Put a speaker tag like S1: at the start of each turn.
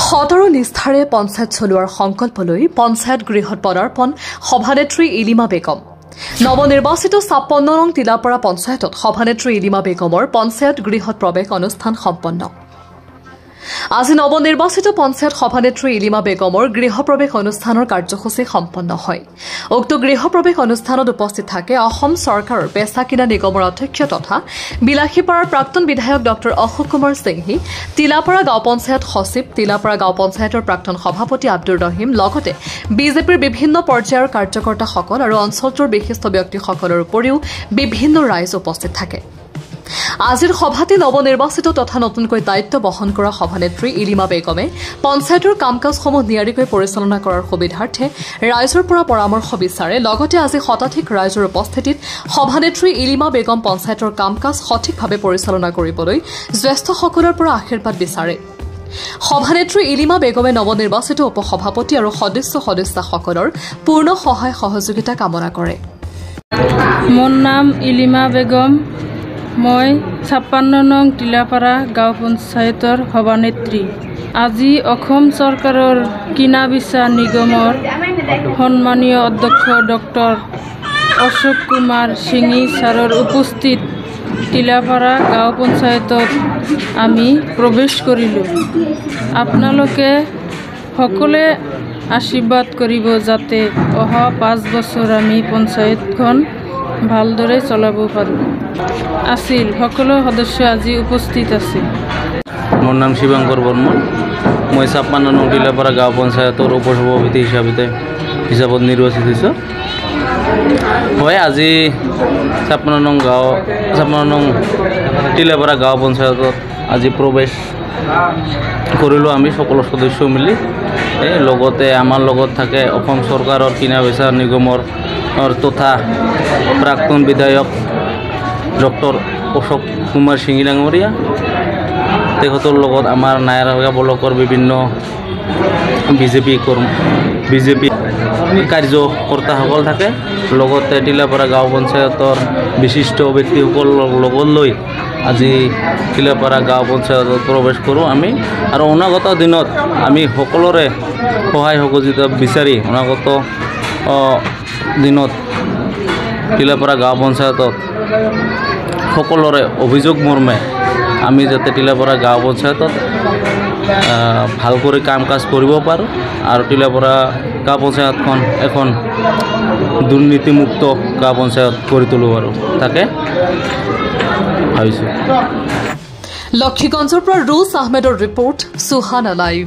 S1: সতৰো নিষ্ঠাৰে পঞ্চায়ত চলোৱাৰ সংকল্প লৈ পঞ্চায়ত গৃহত পদাৰ্পণ সভানেত্ৰী ইলিমা বেগম। নৱনিৰ্বাচিত ৫৬ নং তিলাপাৰা পঞ্চায়তত সভানেত্ৰী ইলিমা বেগমৰ পঞ্চায়ত গৃহত প্ৰৱেশ অনুষ্ঠান সম্পন্ন। আজি নৱনিৰ্বাচিত পঞ্চায়ত সভানেত্ৰী ইলিমা বেগমৰ গৃহপ্ৰৱেশ অনুষ্ঠানৰ কাৰ্যসূচী সম্পন্ন হয়। উক্ত গৃহপ্ৰৱেশ অনুষ্ঠানত উপস্থিত থাকে অসম চৰকাৰৰ পেছা কিনা নিগমৰ অধ্যক্ষ তথা বিলাসীপাৰাৰ প্ৰাক্তন বিধায়ক ডক্টৰ অশোক কুমাৰ সিংহি, তিলাপাৰা গাঁও পঞ্চায়ত সচিব, তিলাপাৰা গাঁও পঞ্চায়তৰ প্ৰাক্তন সভাপতি আব্দুৰ ৰহিম, লগতে বিজেপিৰ বিভিন্ন পৰ্যায়ৰ কাৰ্যকৰ্তাসকল আৰু অঞ্চলটোৰ বিশিষ্ট ব্যক্তিসকলৰ উপৰিও বিভিন্ন ৰাইজ উপস্থিত থাকে। আজিৰ সভাতে নৱনিৰ্বাচিত তথা নতুনকৈ দায়িত্ব বহন কৰা সভানেত্ৰী ইলিমা বেগমে পঞ্চায়তৰ কাম কাজসমূহ নিয়াৰিকৈ পৰিচালনা কৰাৰ সুবিধাৰ্থে ৰাইজৰ পৰা পৰামৰ্শ বিচাৰে। লগতে আজি শতাধিক ৰাইজৰ উপস্থিতিত সভানেত্ৰী ইলিমা বেগম পঞ্চায়তৰ কাম কাজ সঠিকভাৱে পৰিচালনা কৰিবলৈ জ্যেষ্ঠসকলৰ পৰা আশীৰ্বাদ বিচাৰে। সভানেত্ৰী ইলিমা বেগমে নৱনিৰ্বাচিত উপসভাপতি আৰু সদস্যসকলৰ পূৰ্ণ সহায় সহযোগিতা কামনা কৰে।
S2: মোৰ নাম ইলিমা বেগম। মই ৫৬ নং তিলাপাৰা গাঁও পঞ্চায়তৰ সভানেত্ৰী। আজি অসম চৰকাৰৰ কিনা বেচা নিগমৰ সন্মানীয় অধ্যক্ষ ডক্টৰ অশোক কুমাৰ সিংহি ছাৰৰ উপস্থিত তিলাপাৰা গাঁও পঞ্চায়তত আমি প্ৰৱেশ কৰিলোঁ। আপোনালোকে সকলোৱে আশীৰ্বাদ কৰিব যাতে অহা ৫ বছৰ আমি পঞ্চায়তখন ভালদৰে চলাব পাৰোঁ। আছিল সকলো সদস্য আজি উপস্থিত আছিল।
S3: মোৰ নাম শিৱাংকৰ বৰ্মন। মই ৫৬ নং তিলাপাৰা গাঁও পঞ্চায়তৰ উপসভাপতি হিচাপত নিৰ্বাচিত হৈছোঁ। হয়, আজি ৫৬ নং তিলাপাৰা গাঁও পঞ্চায়তত আজি প্ৰৱেশ কৰিলোঁ আমি সকলো সদস্য মিলি। লগতে আমাৰ লগত থাকে অসম চৰকাৰৰ কিনা বেচা নিগমৰ তথা প্ৰাক্তন বিধায়ক ডক্টৰ অশোক কুমাৰ সিংহি ডাঙৰীয়া। তেখেতৰ লগত আমাৰ নায়াৰা ব্লকৰ বিভিন্ন বিজেপি কাৰ্যকৰ্তাসকল থাকে। লগতে তিলাপাৰা গাঁও পঞ্চায়তৰ বিশিষ্ট ব্যক্তিসকলক লগত লৈ আজি তিলাপাৰা গাঁও পঞ্চায়তত প্ৰৱেশ কৰোঁ আমি। আৰু অনাগত দিনত আমি সকলোৰে সহায় সহযোগিতা বিচাৰি অনাগত দিনত তিলাপাৰা গাঁও পঞ্চায়তত সকলোৰে অভিযোগ মৰ্মে আমি যাতে তিলাপাৰা গাঁও পঞ্চায়তত ভাল কৰি কাম কাজ কৰিব পাৰোঁ আৰু তিলাপাৰা গাঁও পঞ্চায়তখন এখন দুৰ্নীতিমুক্ত গাঁও পঞ্চায়ত কৰি তুলিব পাৰোঁ তাকে ভাবিছোঁ।
S1: লক্ষীগঞ্জৰ পৰা ৰুছ আহমেদৰ ৰিপৰ্ট, সুহানা লাইভ।